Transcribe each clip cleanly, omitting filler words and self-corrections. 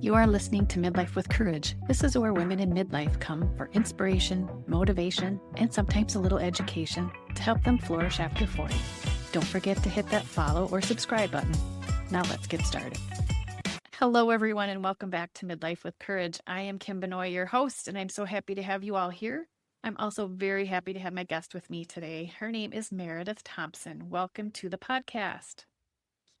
You are listening to Midlife with Courage. This is where women in midlife come for inspiration, motivation, and sometimes a little education to help them flourish after 40. Don't forget to hit that follow or subscribe button. Now let's get started. Hello, everyone, and welcome back to Midlife with Courage. I am Kim Benoit, your host, and I'm so happy to have you all here. I'm also very happy to have my guest with me today. Her name is Merideth Thompson. Welcome to the podcast.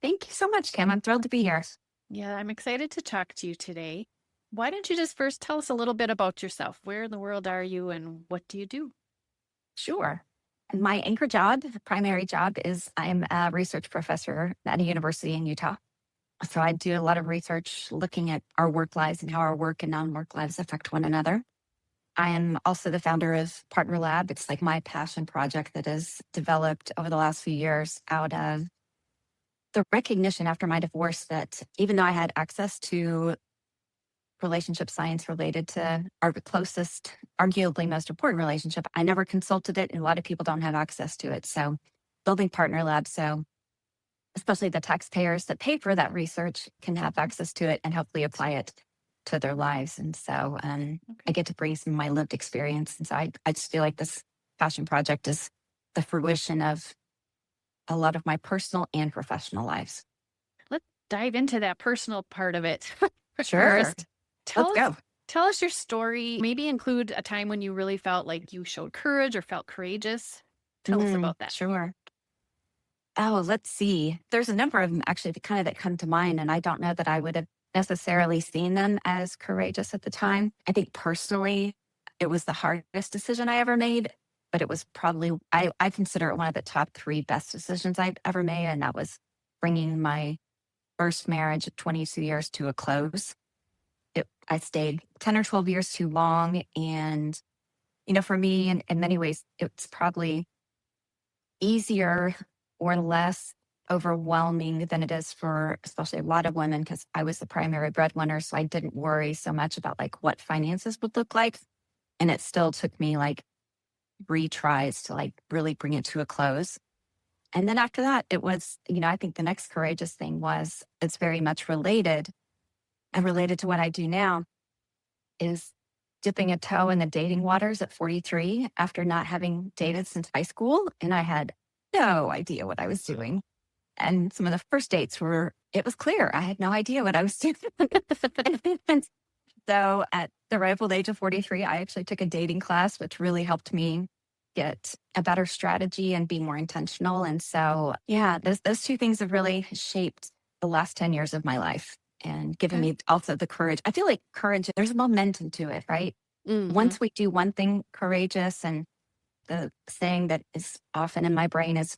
Thank you so much, Kim. I'm thrilled to be here. Yeah, I'm excited to talk to you today. Why don't you just first tell us a little bit about yourself? Where in the world are you and what do you do? Sure. My anchor job, the primary job, is I'm a research professor at a university in Utah. So I do a lot of research looking at our work lives and how our work and non-work lives affect one another. I am also the founder of Partner Lab. It's like my passion project that has developed over the last few years out of the recognition after my divorce that even though I had access to relationship science related to our closest, arguably most important relationship, I never consulted it, and a lot of people don't have access to it. So building Partner Lab, so especially the taxpayers that pay for that research can have access to it and hopefully apply it to their lives. And so I get to bring some of my lived experience. And so I just feel like this passion project is the fruition of a lot of my personal and professional lives. Let's dive into that personal part of it. Sure. First, tell us your story. Maybe include a time when you really felt like you showed courage or felt courageous. Tell us about that. Sure. Oh, let's see. There's a number of them actually that come to mind, and I don't know that I would have necessarily seen them as courageous at the time. I think personally, it was the hardest decision I ever made, but it was probably, I consider it one of the top 3 best decisions I've ever made, and that was bringing my first marriage of 22 years to a close. I stayed 10 or 12 years too long, and, for me, in many ways, it's probably easier or less overwhelming than it is for especially a lot of women because I was the primary breadwinner. So I didn't worry so much about what finances would look like. And it still took me 3 tries to really bring it to a close. And then after that, it was, I think the next courageous thing was it's very much related to what I do now is dipping a toe in the dating waters at 43 after not having dated since high school. And I had no idea what I was doing. And some of the first dates it was clear. I had no idea what I was doing. So at the ripe old age of 43, I actually took a dating class, which really helped me get a better strategy and be more intentional. And so, yeah, those 2 things have really shaped the last 10 years of my life and given me also the courage. I feel like courage, there's a momentum to it, right? Mm-hmm. Once we do one thing courageous, and the saying that is often in my brain is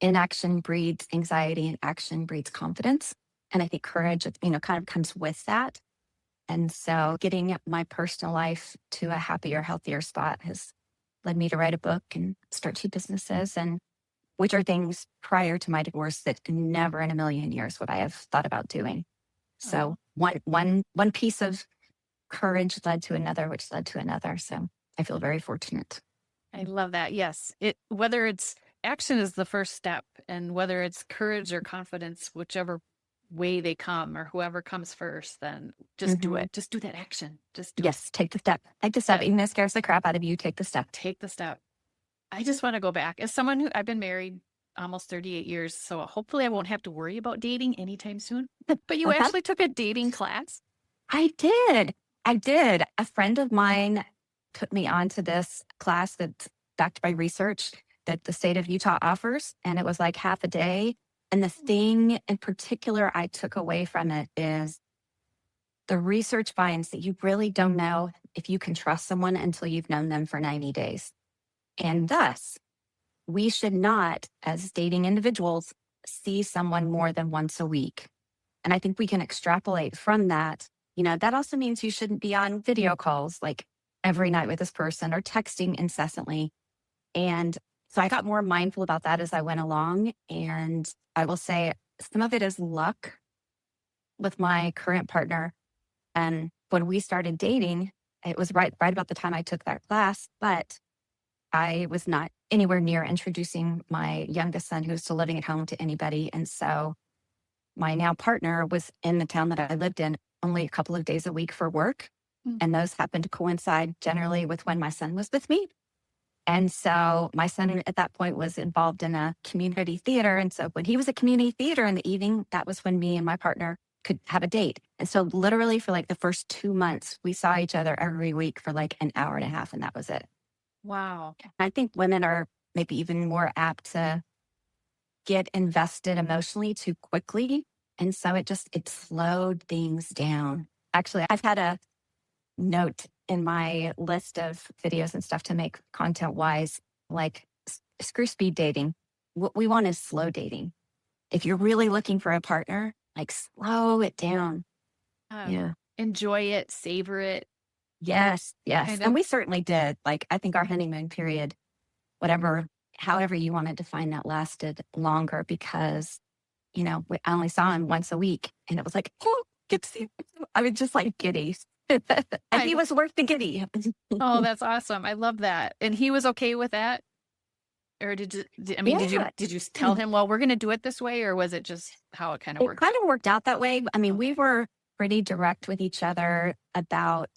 inaction breeds anxiety and action breeds confidence. And I think courage, kind of comes with that. And so getting my personal life to a happier, healthier spot has led me to write a book and start 2 businesses, and which are things prior to my divorce that never in a million years would I have thought about doing. So one piece of courage led to another, which led to another. So I feel very fortunate. I love that. Yes. Whether it's action is the first step, and whether it's courage or confidence, whichever way they come or whoever comes first, then just do it. Just do that action. Just do it. Yes. Take the step. Take the step. Even if it scares the crap out of you, take the step. Take the step. I just want to go back. As someone who I've been married almost 38 years, so hopefully I won't have to worry about dating anytime soon. But you actually took a dating class? I did. A friend of mine put me onto this class that's backed by research that the state of Utah offers. And it was half a day. And the thing in particular I took away from it is the research finds that you really don't know if you can trust someone until you've known them for 90 days. And thus, we should not, as dating individuals, see someone more than once a week. And I think we can extrapolate from that. That also means you shouldn't be on video calls every night with this person or texting incessantly. And so I got more mindful about that as I went along. And I will say some of it is luck with my current partner. And when we started dating, it was right about the time I took that class, but I was not anywhere near introducing my youngest son, who's still living at home, to anybody. And so my now partner was in the town that I lived in only a couple of days a week for work. Mm. And those happened to coincide generally with when my son was with me. And so my son at that point was involved in a community theater. And so when he was at community theater in the evening, that was when me and my partner could have a date. And so literally for like the first 2 months, we saw each other every week for like an hour and a half, and that was it. Wow. I think women are maybe even more apt to get invested emotionally too quickly. And so it slowed things down. Actually, I've had a note in my list of videos and stuff to make content wise, like screw speed dating. What we want is slow dating. If you're really looking for a partner, like slow it down. Yeah. Enjoy it, savor it. Yes. Yes. Kind of. And we certainly did. Like, I think our honeymoon period, however you want to define that, lasted longer because, I only saw him once a week and it was like, oh, get to see him. I was just like giddy. And he was worth the giddy. Oh, that's awesome. I love that. And he was okay with that? Or did you tell him, well, we're going to do it this way? Or was it just how it kind of worked? It kind of worked out that way. I mean, we were pretty direct with each other about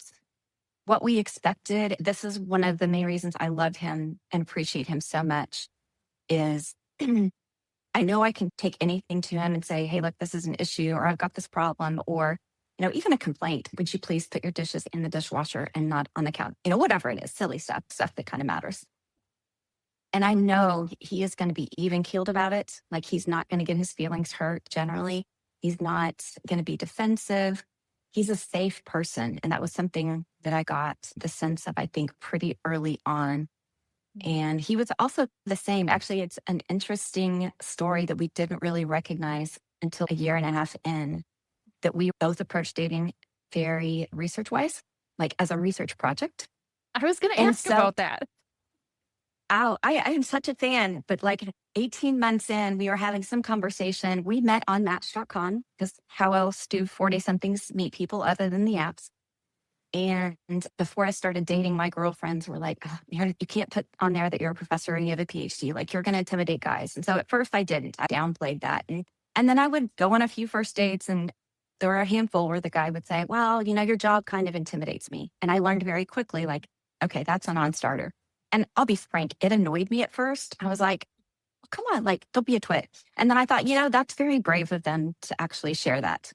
what we expected. This is one of the main reasons I love him and appreciate him so much is I know I can take anything to him and say, hey, look, this is an issue, or I've got this problem, or, even a complaint. Would you please put your dishes in the dishwasher and not on the couch? Whatever it is, silly stuff that kind of matters. And I know he is going to be even keeled about it. Like, he's not going to get his feelings hurt generally. He's not going to be defensive. He's a safe person. And that was something that I got the sense of, I think, pretty early on. And he was also the same. Actually, it's an interesting story that we didn't really recognize until a year and a half in, that we both approached dating very research-wise, like as a research project. I was going to ask about that. Oh, I am such a fan, but like 18 months in, we were having some conversation. We met on Match.com because how else do 40-somethings meet people other than the apps? And before I started dating, my girlfriends were like, oh, you can't put on there that you're a professor and you have a PhD. Like, you're going to intimidate guys. And so at first I didn't. I downplayed that. And then I would go on a few first dates, and there were a handful where the guy would say, well, your job kind of intimidates me. And I learned very quickly, like, okay, that's a non-starter. And I'll be frank, it annoyed me at first. I was like, well, come on, like, don't be a twit. And then I thought, that's very brave of them to actually share that,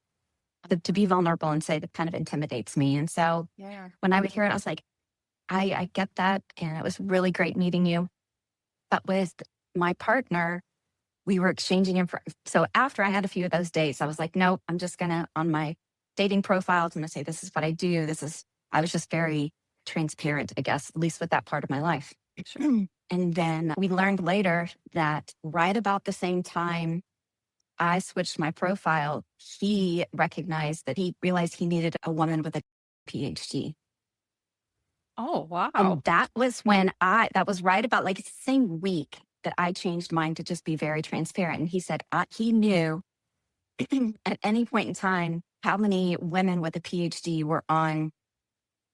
to be vulnerable and say that kind of intimidates me. And so when I would hear it, I was like, I get that. And it was really great meeting you. But with my partner, we were exchanging information. So after I had a few of those dates, I was like, nope, I'm just going to, on my dating profiles, I'm going to say, this is what I do. I was just very transparent, I guess, at least with that part of my life. Sure. And then we learned later that right about the same time I switched my profile, he recognized that he realized he needed a woman with a PhD. Oh, wow. And that was that was right about like the same week that I changed mine to just be very transparent. And he said he knew at any point in time how many women with a PhD were on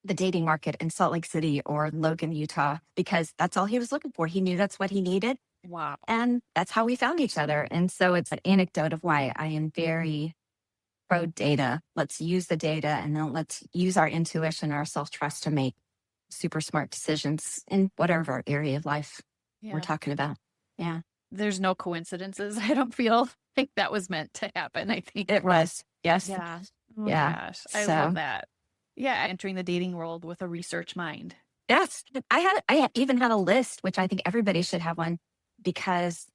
the dating market in Salt Lake City or Logan, Utah, because that's all he was looking for. He knew that's what he needed. Wow. And that's how we found each other. And so it's an anecdote of why I am very pro data. Let's use the data, and then let's use our intuition, our self-trust to make super smart decisions in whatever area of life we're talking about. Yeah. There's no coincidences. I don't feel like that was meant to happen. I think it was. Yes. Yeah. Oh, yeah. Gosh. I love that. Yeah. Entering the dating world with a research mind. Yes. I even had a list, which I think everybody should have one, because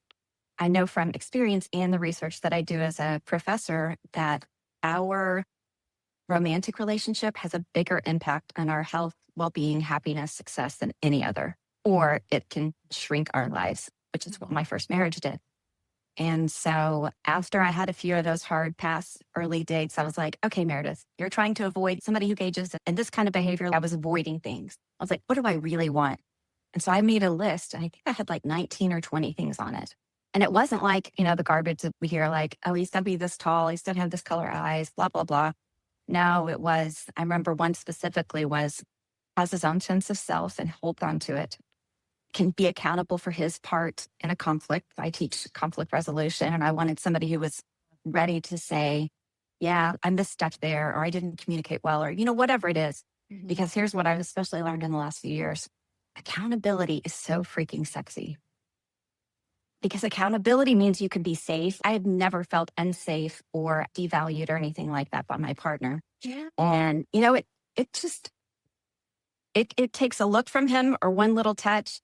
I know from experience and the research that I do as a professor that our romantic relationship has a bigger impact on our health, well-being, happiness, success than any other, or it can shrink our lives, which is what my first marriage did. And so after I had a few of those hard pass early dates, I was like, okay, Meredith, you're trying to avoid somebody who engages in this kind of behavior. I was avoiding things. I was like, what do I really want? And so I made a list, and I think I had like 19 or 20 things on it. And it wasn't like, the garbage that we hear, like, oh, he's got to be this tall, he's got to have this color eyes, blah, blah, blah. No, it was, I remember one specifically was, has his own sense of self and holds on to it, can be accountable for his part in a conflict. I teach conflict resolution, and I wanted somebody who was ready to say, yeah, I misstepped there, or I didn't communicate well, or, whatever it is. Mhm. Because here's what I've especially learned in the last few years. Accountability is so freaking sexy, because accountability means you can be safe. I have never felt unsafe or devalued or anything like that by my partner. Yeah. And, it just, it takes a look from him or one little touch.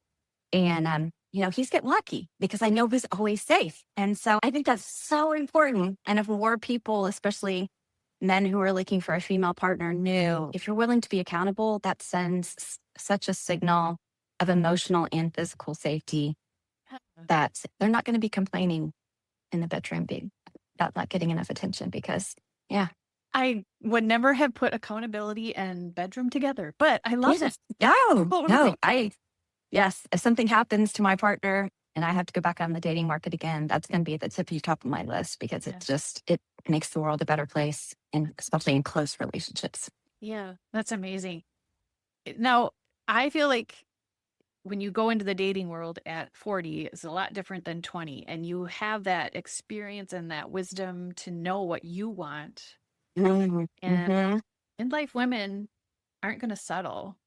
And, he's getting lucky because I know he's always safe. And so I think that's so important. And if more people, especially men who are looking for a female partner, knew if you're willing to be accountable, that sends such a signal of emotional and physical safety that they're not going to be complaining in the bedroom being about not getting enough attention because, yeah. I would never have put accountability and bedroom together, but I love it. No, Totally. yes, if something happens to my partner and I have to go back on the dating market again, that's going to be at the tippy top of my list because it makes the world a better place, and especially in close relationships. Yeah, that's amazing. Now, I feel like when you go into the dating world at 40 is a lot different than 20, and you have that experience and that wisdom to know what you want. Mm-hmm. And in life, women aren't going to settle.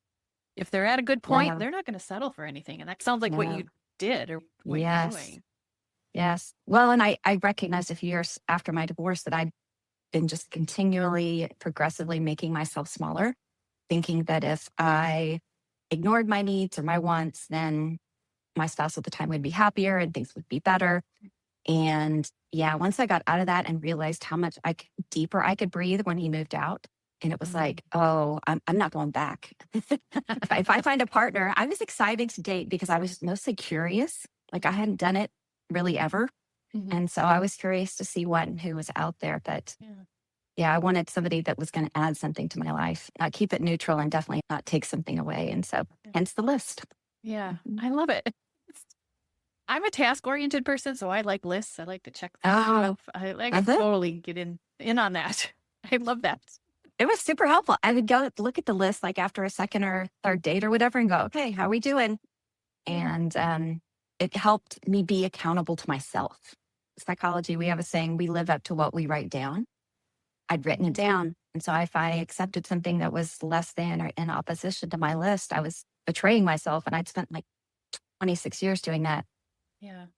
If they're at a good point, they're not going to settle for anything. And that sounds like what you did or what you're doing. Yes. Well, and I recognized a few years after my divorce that I'd been just continually, progressively making myself smaller, thinking that if I ignored my needs or my wants, then my spouse at the time would be happier and things would be better. And yeah, once I got out of that and realized how much deeper I could breathe when he moved out, and it was like, oh, I'm not going back. If I find a partner, I was excited to date because I was mostly curious. Like I hadn't done it really ever. And so I was curious to see who was out there. But yeah, I wanted somebody that was going to add something to my life, not keep it neutral and definitely not take something away. And so hence the list. Yeah, I love it. I'm a task-oriented person, so I like lists. I like to check stuff. I like to totally get in on that. I love that. It was super helpful. I would go look at the list like after a second or third date or whatever and go, okay, how are we doing? And it helped me be accountable to myself. Psychology, we have a saying, we live up to what we write down. I'd written it down. And so if I accepted something that was less than or in opposition to my list, I was betraying myself. And I'd spent like 26 years doing that. Yeah. I'm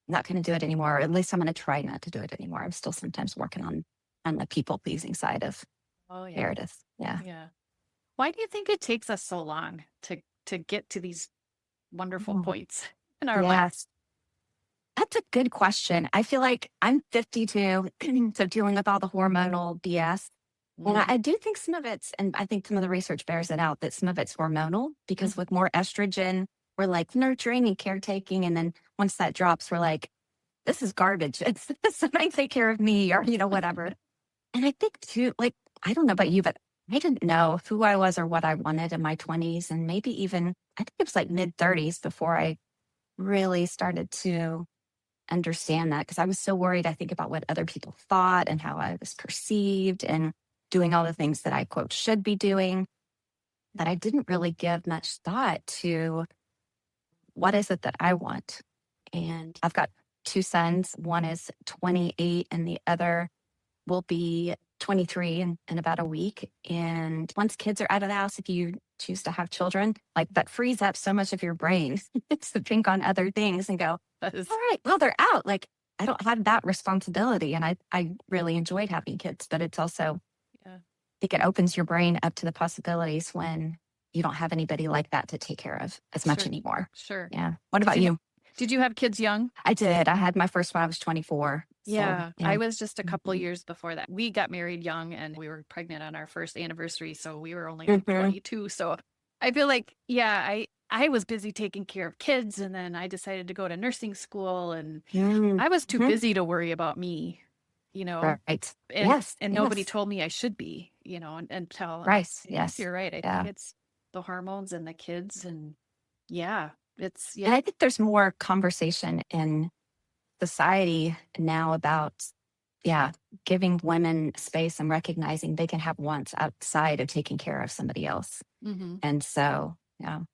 not going to do it anymore. Or at least I'm going to try not to do it anymore. I'm still sometimes working on the people pleasing side of Meredith. Yeah. Yeah. Why do you think it takes us so long to get to these wonderful points in our lives? That's a good question. I feel like I'm 52, so dealing with all the hormonal BS. And I do think some of it's, and I think some of the research bears it out, that some of it's hormonal because with more estrogen, we're like nurturing and caretaking. And then once that drops, we're like, this is garbage. It's somebody take care of me or, whatever. And I think too, like, I don't know about you, but I didn't know who I was or what I wanted in my 20s. And maybe even, I think it was like mid 30s before I really started to understand that, because I was so worried, I think, about what other people thought and how I was perceived and doing all the things that I, quote, should be doing, that I didn't really give much thought to what is it that I want. And I've got two sons. One is 28 and the other will be 23 in about a week. And once kids are out of the house, if you choose to have children, like that frees up so much of your brain to think on other things and go, all right, well, they're out. Like I don't have that responsibility. And I really enjoyed having kids, but it's also, I think it opens your brain up to the possibilities when you don't have anybody like that to take care of as much anymore. Sure. Yeah. What about you? Did you have kids young? I did. I had my first one. I was 24. Yeah, I was just a couple of years before that. We got married young and we were pregnant on our first anniversary. So we were only 22. So I feel like, I was busy taking care of kids, and then I decided to go to nursing school, and I was too busy to worry about me, Right. And nobody told me I should be, until Yes. You're right. I think it's the hormones and the kids, and and I think there's more conversation in society now about, giving women space and recognizing they can have wants outside of taking care of somebody else. And so,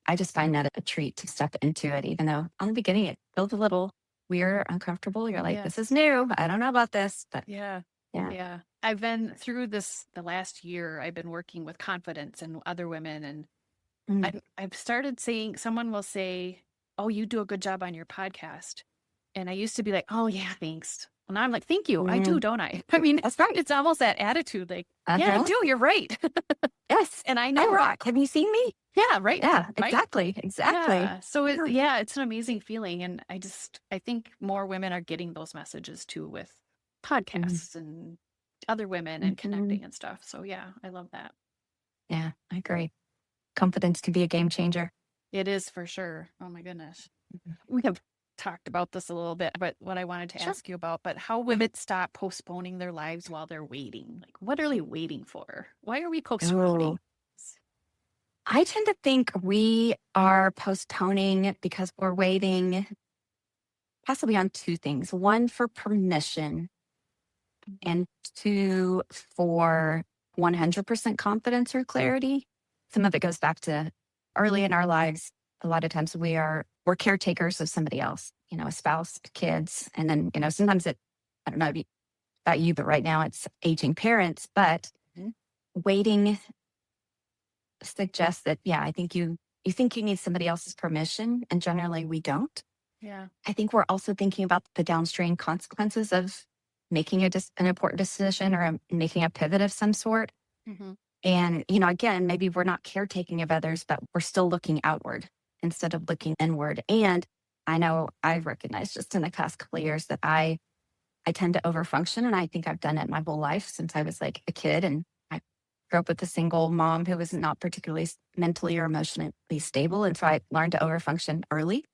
I just find that a treat to step into it, even though on the beginning it feels a little weird, uncomfortable. You're like, this is new. I don't know about this, but Yeah. Yeah. I've been through this the last year. I've been working with confidence and other women. And Mm. I've started saying, someone will say, "Oh, you do a good job on your podcast." And I used to be like, "Oh, yeah, thanks." And now I'm like, "Thank you. I do, Mm. don't I?" I mean, That's right. it's almost that attitude like, "Yeah, I Uh-huh. do. You're right." Yes. And I I know. rock. Have you seen me? Yeah, right. Yeah, Right. exactly. Exactly. Yeah. So Yeah. it's an amazing feeling. And I think more women are getting those messages too with Mhm. podcasts and other women and Mhm. connecting and stuff. So yeah, I love that. Yeah, I agree. Confidence can be a game changer. It is for sure. Oh my goodness. Mhm. We have talked about this a little bit, but what I wanted to Sure. ask you about, but how women stop postponing their lives while they're waiting. Like, what are they waiting for? Why are we postponing? Oh, I tend to think we are postponing because we're waiting possibly on two things. One, for permission, Mhm. and two, for 100% confidence or clarity. Some of it goes back to early in our lives. A lot of times we're caretakers of somebody else, a spouse, kids. And then, sometimes I don't know about you, but right now it's aging parents. But Mhm. waiting suggests that, yeah, I think you think you need somebody else's permission, and generally we don't. Yeah. I think we're also thinking about the downstream consequences of making an important decision or making a pivot of some sort. Hmm. And, again, maybe we're not caretaking of others, but we're still looking outward instead of looking inward. And I know I've recognized just in the past couple of years that I tend to overfunction. And I think I've done it my whole life since I was like a kid. And I grew up with a single mom who was not particularly mentally or emotionally stable. And so I learned to overfunction early.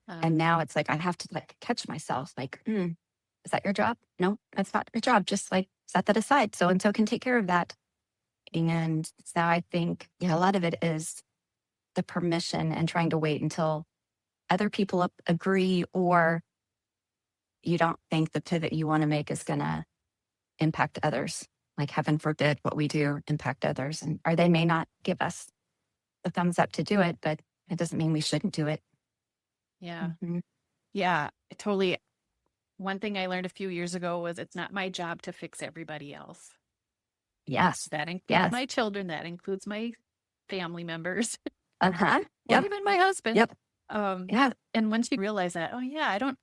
And now it's like I have to like catch myself, like, is that your job? No, that's not your job. Just like set that aside. So and so can take care of that. And so I think, yeah, a lot of it is the permission and trying to wait until other people agree, or you don't think the pivot you want to make is going to impact others. Like heaven forbid what we do impact others. Or they may not give us the thumbs up to do it, but it doesn't mean we shouldn't do it. Yeah. Mhm. Yeah. Totally. One thing I learned a few years ago was it's not my job to fix everybody else. Yes. That includes Yes. my children. That includes my family members, Uh-huh. or Yep. even my husband. Yep. Um, Yeah. and once you realize that, oh yeah, I don't,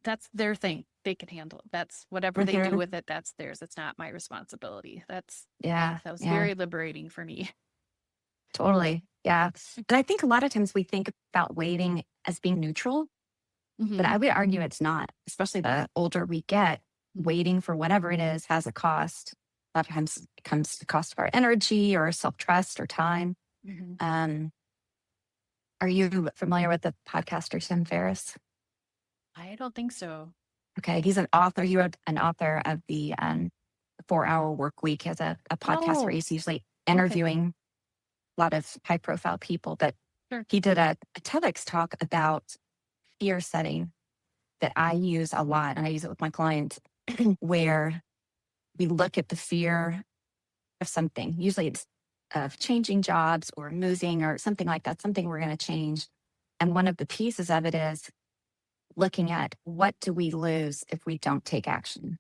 that's their thing. They can handle it. That's whatever they do Mhm. with it. That's theirs. It's not my responsibility. Yeah. That was Yeah. very liberating for me. Totally. Yeah. But I think a lot of times we think about waiting as being neutral, but Hmm. I would argue it's not, especially the older we get. Waiting for whatever it is has a cost. A lot of times it comes to the cost of our energy or self-trust or time. Hmm. Um, are you familiar with the podcaster Tim Ferriss? I don't think so. Okay. He's an author. He wrote an author of the 4 Hour Work Week. He has a podcast where Oh, he's usually okay. interviewing a lot of high profile people, but Sure. he did a TEDx talk about fear setting that I use a lot. And I use it with my clients where we look at the fear of something. Usually it's of changing jobs or moving or something like that, something we're going to change. And one of the pieces of it is looking at what do we lose if we don't take action?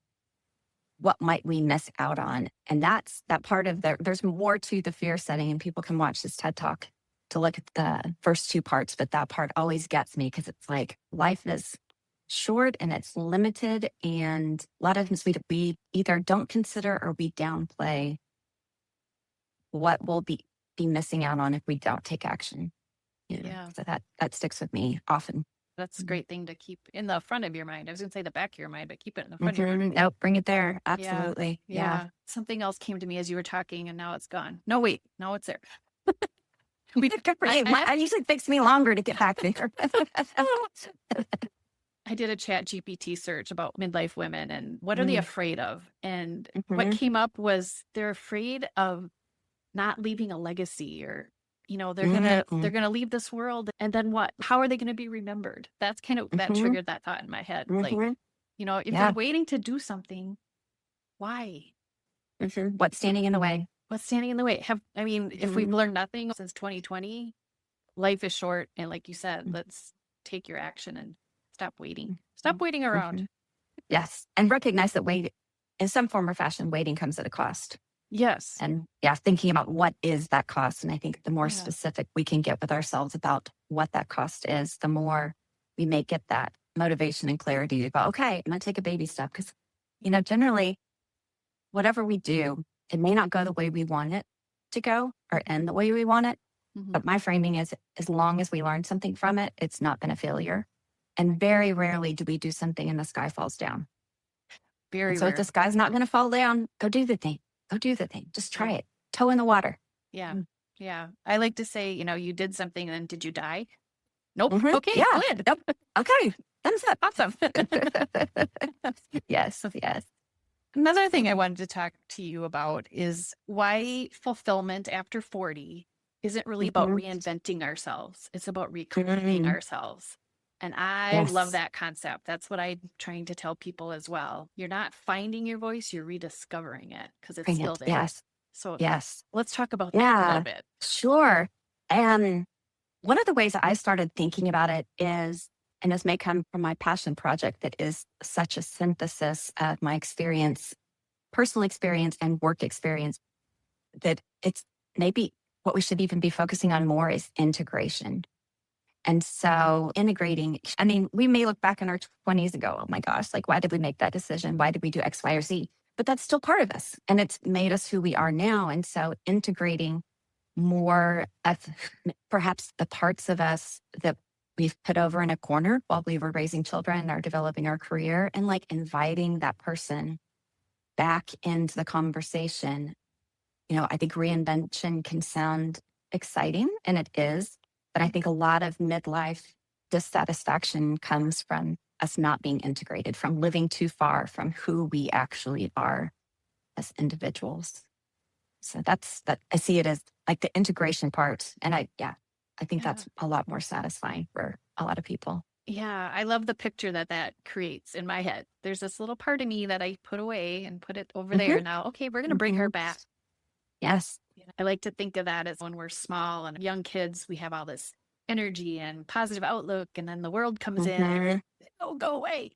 What might we miss out on? And that's that part of there's more to the fear setting, and people can watch this TED talk to look at the first two parts. But that part always gets me because it's like life is short and it's limited. And a lot of times we either don't consider or we downplay what we'll be missing out on if we don't take action. Yeah. So that sticks with me often. That's a great thing to keep in the front of your mind. I was going to say the back of your mind, but keep it in the front of your Mm-hmm. mind. Nope, bring it there. Yeah. Absolutely. Yeah. Something else came to me as you were talking and now it's gone. No, wait. Now it's there. Good for you. It usually takes me longer to get back there. I did a chat GPT search about midlife women and what are they Mm. afraid of? And what Mhm. came up was they're afraid of not leaving a legacy, or they're Mhm. gonna leave this world, and then what? How are they gonna be remembered? That's kind of that Mhm. triggered that thought in my head. Like, Mhm. if Yeah. you're waiting to do something, why? Mhm. What's standing in the way? What's standing in the way? If we've Mhm. learned nothing since 2020, life is short, and like you said, let's take your action and stop waiting. Stop waiting around. Mhm. Yes. And recognize that wait in some form or fashion, waiting comes at a cost. Yes. And yeah, thinking about what is that cost. And I think the more Yeah. specific we can get with ourselves about what that cost is, the more we may get that motivation and clarity to go, okay, I'm going to take a baby step. Because, generally, whatever we do, it may not go the way we want it to go or end the way we want it. Mhm. But my framing is, as long as we learn something from it, it's not been a failure. And very rarely do we do something and the sky falls down. Very And so if rare. the sky's not going to fall down, go do the thing. Go do the thing. Just try it. Toe in the water. Yeah. Yeah. I like to say, you did something and then did you die? Nope. Mhm. Okay. Yeah. Good. Nope. Okay. Thumbs up. Awesome. Yes. Yes. Another thing I wanted to talk to you about is why fulfillment after 40 isn't really about Mhm. reinventing ourselves. It's about reclaiming Mhm. ourselves. And I love Yes. that concept. That's what I'm trying to tell people as well. You're not finding your voice, you're rediscovering it because it's Bring still it. there. Yes. So Yes. let's talk about that a Yeah. little bit. Sure. And one of the ways that I started thinking about it is, and this may come from my passion project that is such a synthesis of my experience, personal experience and work experience, that it's maybe what we should even be focusing on more is integration. And so integrating, I mean, we may look back in our 20s and go, oh my gosh, like, why did we make that decision? Why did we do X, Y, or Z? But that's still part of us and it's made us who we are now. And so integrating more of perhaps the parts of us that we've put over in a corner while we were raising children or developing our career, and like inviting that person back into the conversation. I think reinvention can sound exciting, and it is, but I think a lot of midlife dissatisfaction comes from us not being integrated, from living too far from who we actually are as individuals. So that's that. I see it as like the integration part. And I think Yeah. that's a lot more satisfying for a lot of people. Yeah, I love the picture that creates in my head. There's this little part of me that I put away and put it over there. Now, okay, we're going to bring her back. Yes. I like to think of that as when we're small and young kids, we have all this energy and positive outlook, and then the world comes in and go away.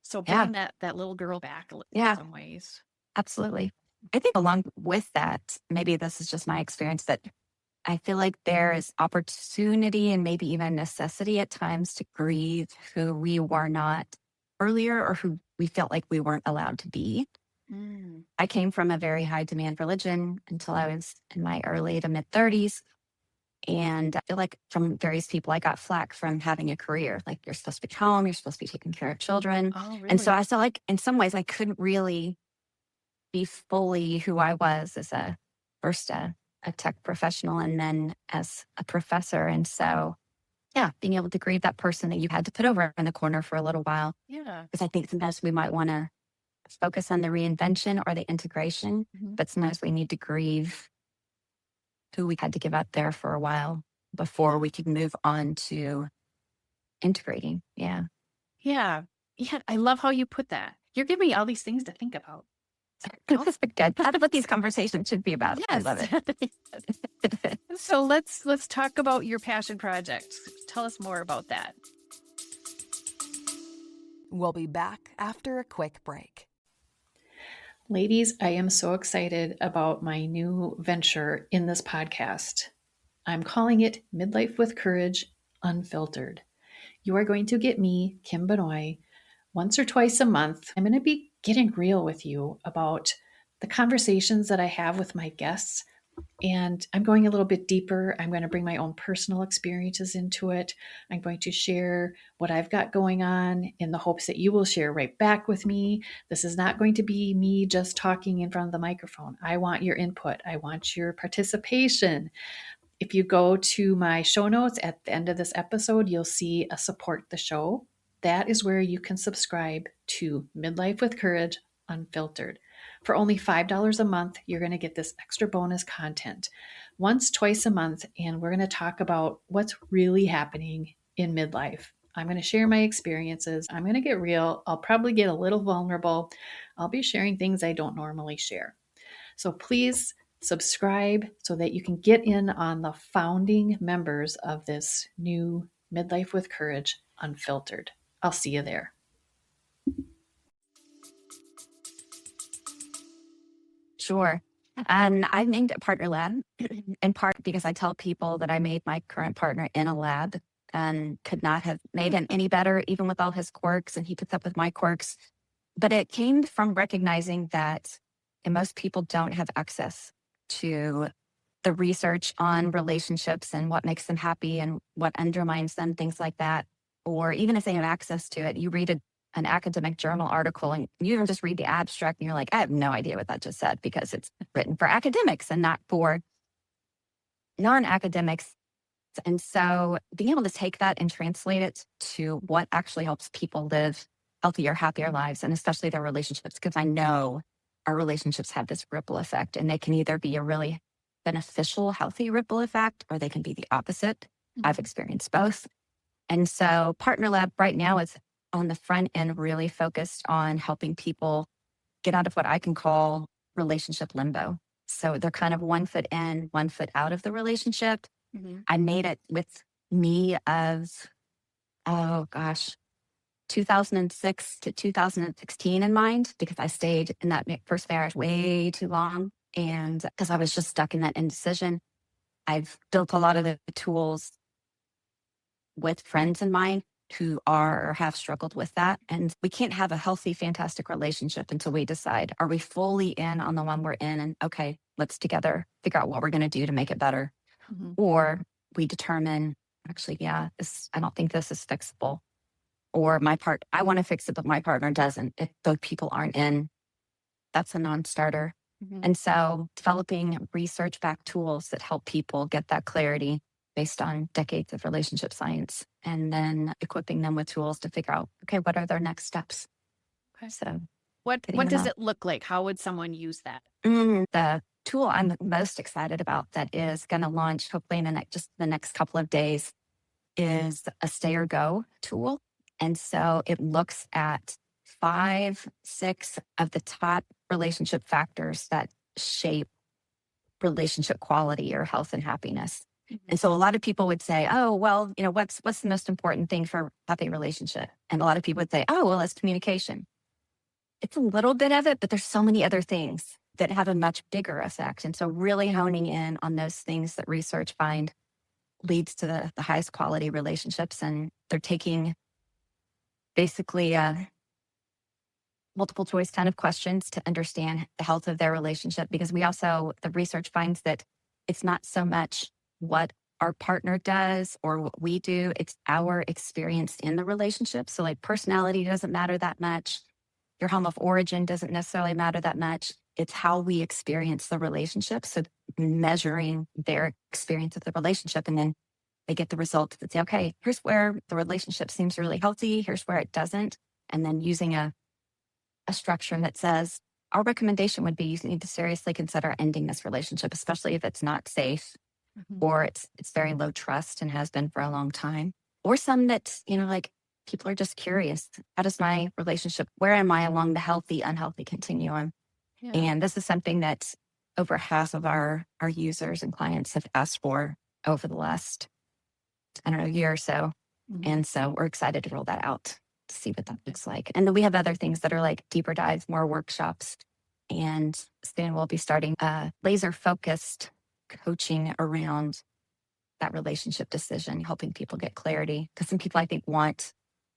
So bringing that little girl back in some ways. Absolutely. I think along with that, maybe this is just my experience, that I feel like there is opportunity and maybe even necessity at times to grieve who we were not earlier or who we felt like we weren't allowed to be. I came from a very high demand religion until I was in my early to mid 30s. And I feel like from various people, I got flack from having a career. Like, you're supposed to be home, you're supposed to be taking care of children. Oh, really? And so I felt like in some ways I couldn't really be fully who I was as first a tech professional and then as a professor. And so, being able to grieve that person that you had to put over in the corner for a little while. Yeah. Because I think sometimes we might want to focus on the reinvention or the integration, but sometimes we need to grieve who we had to give up there for a while before we could move on to integrating. Yeah. Yeah. Yeah. I love how you put that. You're giving me all these things to think about. That's good. That's what these conversations should be about. Yes. I love it. So let's talk about your passion project. Tell us more about that. We'll be back after a quick break. Ladies, I am so excited about my new venture in this podcast. I'm calling it Midlife with Courage Unfiltered. You are going to get me, Kim Benoit, once or twice a month. I'm going to be getting real with you about the conversations that I have with my guests. And I'm going a little bit deeper. I'm going to bring my own personal experiences into it. I'm going to share what I've got going on in the hopes that you will share right back with me. This is not going to be me just talking in front of the microphone. I want your input. I want your participation. If you go to my show notes at the end of this episode, you'll see a support the show. That is where you can subscribe to Midlife with Courage Unfiltered. For only $5 a month, you're going to get this extra bonus content once, twice a month, and we're going to talk about what's really happening in midlife. I'm going to share my experiences. I'm going to get real. I'll probably get a little vulnerable. I'll be sharing things I don't normally share. So please subscribe so that you can get in on the founding members of this new Midlife with Courage Unfiltered. I'll see you there. Sure. I named it Partner Lab in part because I tell people that I made my current partner in a lab and could not have made him any better, even with all his quirks, and he puts up with my quirks. But it came from recognizing that most people don't have access to the research on relationships and what makes them happy and what undermines them, things like that. Or even if they have access to it, you read an academic journal article and you even just read the abstract and you're like, I have no idea what that just said because it's written for academics and not for non-academics. And so being able to take that and translate it to what actually helps people live healthier, happier lives, and especially their relationships, because I know our relationships have this ripple effect and they can either be a really beneficial, healthy ripple effect, or they can be the opposite. I've experienced both. And so Partner Lab right now is on the front end really focused on helping people get out of what I can call relationship limbo. So they're kind of 1 foot in, 1 foot out of the relationship. I made it with me of, 2006 to 2016 in mind, because I stayed in that first marriage way too long. And because I was just stuck in that indecision, I've built a lot of the tools with friends in mind who are or have struggled with that. And we can't have a healthy, fantastic relationship until we decide, are we fully in on the one we're in? And okay, let's together figure out what we're going to do to make it better. Or we determine, actually, I don't think this is fixable. Or I want to fix it, but my partner doesn't. If both people aren't in, that's a non-starter. And so developing research-backed tools that help people get that clarity based on decades of relationship science, and then equipping them with tools to figure out, okay, what are their next steps? Okay. So what does it look like? How would someone use that? The tool I'm most excited about that is going to launch hopefully in the next couple of days is a Stay or Go tool. And so it looks at 5, 6 of the top relationship factors that shape relationship quality or health and happiness. And so a lot of people would say, oh, well, what's the most important thing for a happy relationship? And a lot of people would say, oh, well, it's communication. It's a little bit of it, but there's so many other things that have a much bigger effect. And so really honing in on those things that research find leads to the highest quality relationships. And they're taking basically multiple choice kind of questions to understand the health of their relationship, because the research finds that it's not so much what our partner does or what we do, it's our experience in the relationship. So like personality doesn't matter that much. Your home of origin doesn't necessarily matter that much. It's how we experience the relationship. So measuring their experience of the relationship, and then they get the results that say, okay, here's where the relationship seems really healthy. Here's where it doesn't. And then using a structure that says, our recommendation would be you need to seriously consider ending this relationship, especially if it's not safe or it's very low trust and has been for a long time. Or some that, like people are just curious. How does my relationship, where am I along the healthy, unhealthy continuum? Yeah. And this is something that over half of our users and clients have asked for over the last, year or so. And so we're excited to roll that out to see what that looks like. And then we have other things that are like deeper dives, more workshops. And soon we'll be starting laser focused coaching around that relationship decision, helping people get clarity. Because some people I think want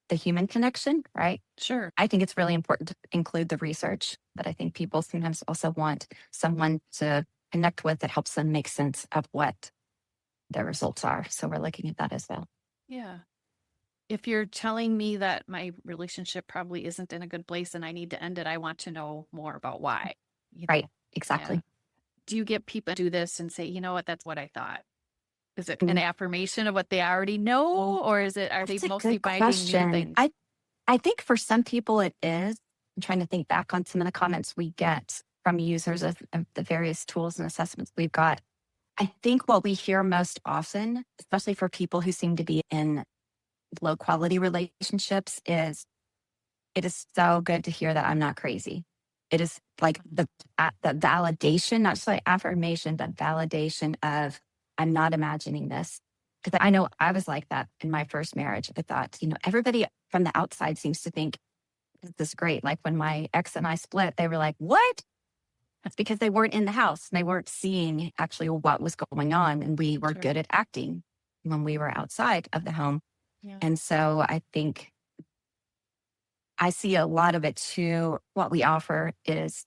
the human connection, right? Sure. I think it's really important to include the research, but I think people sometimes also want someone to connect with that helps them make sense of what their results are. So we're looking at that as well. Yeah. If you're telling me that my relationship probably isn't in a good place and I need to end it, I want to know more about why. Right. Exactly. Yeah. Do you get people to do this and say, you know what, that's what I thought? Is it an affirmation of what they already know, or are they mostly finding new things? I think for some people it is. I'm trying to think back on some of the comments we get from users of the various tools and assessments we've got. I think what we hear most often, especially for people who seem to be in low quality relationships, is it is so good to hear that I'm not crazy. It is like the validation, not just like affirmation, but validation of I'm not imagining this. Because I know I was like that in my first marriage. I thought, everybody from the outside seems to think this is great. Like when my ex and I split, they were like, what? That's because they weren't in the house and they weren't seeing actually what was going on. And we were Sure. good at acting when we were outside of the home. Yeah. And so I think I see a lot of it too. What we offer is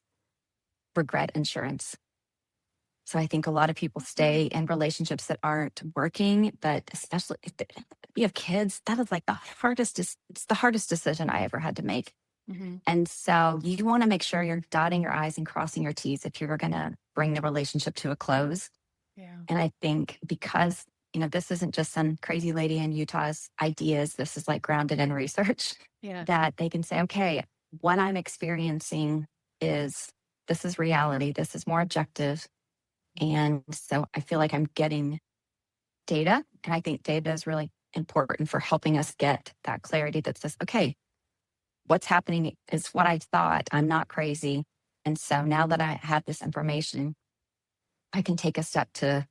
regret insurance. So I think a lot of people stay in relationships that aren't working, but especially if you have kids, that is like it's the hardest decision I ever had to make. Mhm. And so you want to make sure you're dotting your I's and crossing your T's if you're going to bring the relationship to a close. Yeah. And I think because, this isn't just some crazy lady in Utah's ideas, this is like grounded in research Yeah. that they can say, okay, what I'm experiencing this is reality. This is more objective. And so I feel like I'm getting data. And I think data is really important for helping us get that clarity that says, okay, what's happening is what I thought. I'm not crazy. And so now that I have this information, I can take a step to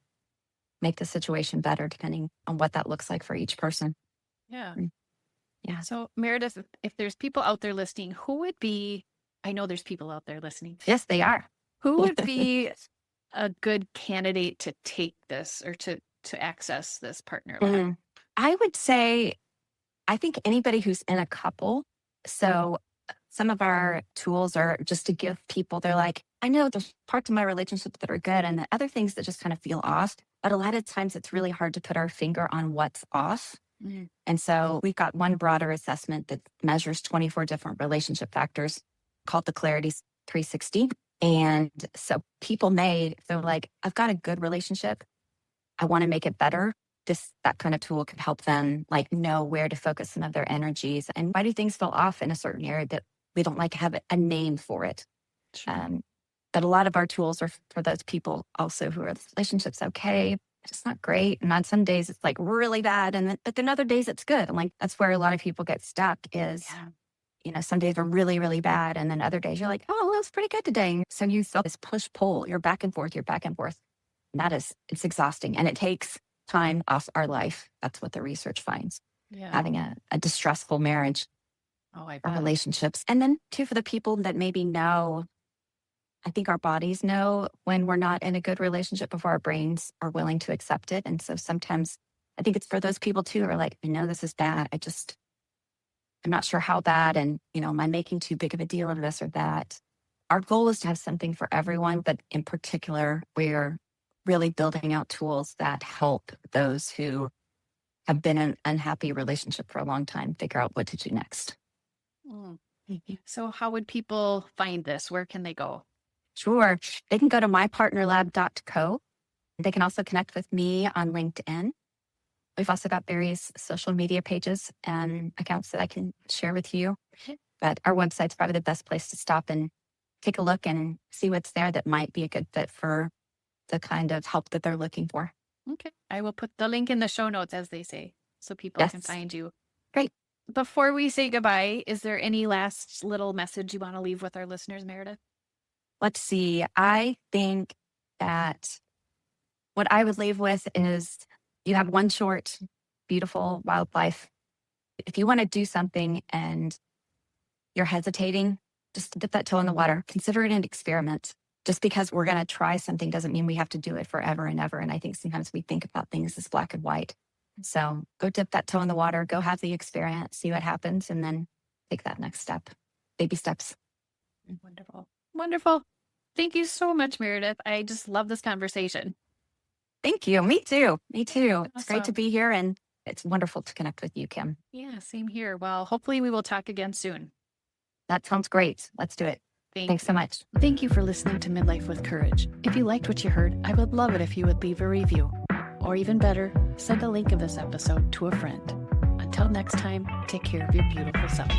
make the situation better, depending on what that looks like for each person. Yeah. Yeah. So Meredith, if there's people out there listening, who would be, I know there's people out there listening. Yes, they are. Who would be a good candidate to take this or to access this partner lab? I would say, I think anybody who's in a couple. So some of our tools are just to give people, they're like, I know there's parts of my relationship that are good and the other things that just kind of feel off. But a lot of times it's really hard to put our finger on what's off. Mhm. And so we've got one broader assessment that measures 24 different relationship factors called the Clarity 360. And so people they're like, I've got a good relationship. I want to make it better. That kind of tool can help them know where to focus some of their energies and why do things feel off in a certain area that we don't have a name for it. Sure. But a lot of our tools are for those people also who are the relationship's okay. It's not great. And on some days it's really bad. But then other days it's good. And that's where a lot of people get stuck is, some days are really, really bad. And then other days you're like, oh, well, it's pretty good today. So you feel this push pull, you're back and forth. And it's exhausting. And it takes time off our life. That's what the research finds. Yeah. Having a distressful marriage I or bet. relationships. And then too, for the people that maybe know, I think our bodies know when we're not in a good relationship before our brains are willing to accept it. And so sometimes I think it's for those people too who are like, I know this is bad. I'm not sure how bad. And, am I making too big of a deal of this or that? Our goal is to have something for everyone, but in particular, we're really building out tools that help those who have been in an unhappy relationship for a long time figure out what to do next. Mm. So how would people find this? Where can they go? Sure. They can go to mypartnerlab.co. They can also connect with me on LinkedIn. We've also got various social media pages and accounts that I can share with you. But our website's probably the best place to stop and take a look and see what's there that might be a good fit for the kind of help that they're looking for. Okay. I will put the link in the show notes, as they say, so people can Yes. find you. Great. Before we say goodbye, is there any last little message you want to leave with our listeners, Meredith? Let's see. I think that what I would leave with is you have one short, beautiful wildlife. If you want to do something and you're hesitating, just dip that toe in the water. Consider it an experiment. Just because we're going to try something doesn't mean we have to do it forever and ever. And I think sometimes we think about things as black and white. So go dip that toe in the water, go have the experience, see what happens, and then take that next step. Baby steps. Wonderful. Wonderful. Thank you so much, Meredith. I just love this conversation. Thank you. Me too. It's great to Awesome. be here, and it's wonderful to connect with you, Kim. Yeah, same here. Well, hopefully we will talk again soon. That sounds great. Let's do it. Thanks so much. Thank you for listening to Midlife with Courage. If you liked what you heard, I would love it if you would leave a review. Or even better, send a link of this episode to a friend. Until next time, take care of your beautiful self.